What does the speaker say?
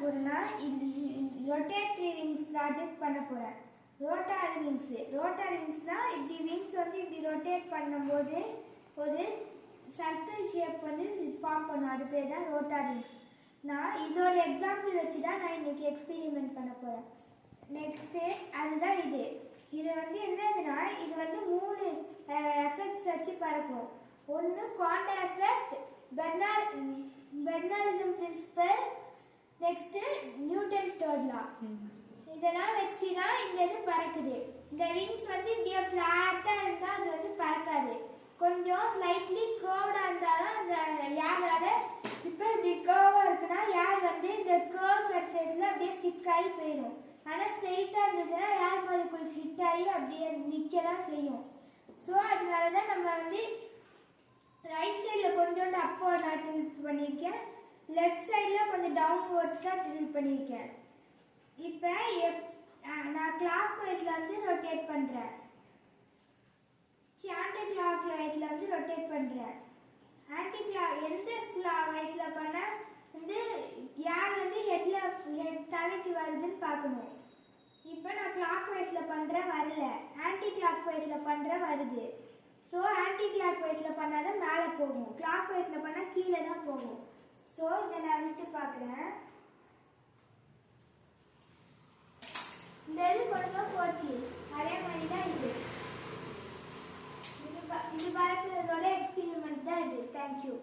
போறேன்னா rotatory wings project பண்ண போறேன். ரோட்டாரி விங்ஸ்னா இப்படி விங்ஸ் வந்து இப்படி ரொட்டேட் பண்ணும்போது ஒரு சர்க்கிள் ஷேப் வந்து ஃபார்ம் பண்ணும். அது பேர் தான் ரோட்டாரி விங்ஸ். நான் இதோட எக்ஸாம்பிள் வச்சு தான் நான் இன்னைக்கு எக்ஸ்பெரிமெண்ட் பண்ண போறேன். நெக்ஸ்ட்டு அதுதான் இது வந்து என்னதுன்னா இது வந்து 3 எஃபெக்ட்ஸ் வச்சு பறக்கும். ஒன்று quantum effect, Bernoulli's principle, next Newton's third law. இதெல்லாம் வச்சு தான் இந்த இது பறக்குது. இந்த விங்ஸ் வந்து இப்படியே ஃப்ளாட்டாக இருந்தால் அது வந்து பறக்காது. கொஞ்சம் ஸ்லைட்லி கேர்வ்டாக இருந்தால் தான் அந்த ஏரால இப்போ இப்படி கேர்வாக இருக்குன்னா ஏர் வந்து இந்த கேர்வ் சர்ஃபேஸில் அப்படியே ஸ்டிக் ஆகி போயிடும். ஆனால் ஸ்ட்ரெயிட்டாக இருந்ததுன்னா ஏர் மாலிகுல்ஸ் ஹிட் ஆகி அப்படியே நிற்க தான் செய்யும். ஸோ அதனால தான் நம்ம வந்து ரைட் சைடில் கொஞ்சோண்டு அப்வர்டாக டில்ட் பண்ணியிருக்கேன், லெஃப்ட் சைடில் கொஞ்சம் டவுன்வர்ட்ஸாக டில்ட் பண்ணியிருக்கேன். இப்போ நான் கிளாக் வைஸில் வந்து ரொட்டேட் பண்ணுறேன், ஆன்டி கிளாக் வைஸில் வந்து ரொட்டேட் பண்ணுறேன். எந்த வைஸில் பண்ணால் வந்து யார் வந்து தலைக்கு வருதுன்னு பார்க்கணும். இப்போ நான் கிளாக் வைஸில் பண்ணுறேன், வரல. ஆன்டி கிளாக் வைஸில் பண்ணுறேன், வருது. ஸோ ஆன்டி கிளாக் வைஸில் பண்ணால் தான் மேலே போகும், கிளாக் வைஸில் பண்ணால் கீழே தான் போகும். ஸோ இதை நான் விட்டு பார்க்குறேன். இந்த இது கொஞ்சம் போச்சு, அதே மாதிரி தான் இது பறக்கிறதோட எக்ஸ்பெரிமெண்ட் தான் இது. தேங்க்யூ.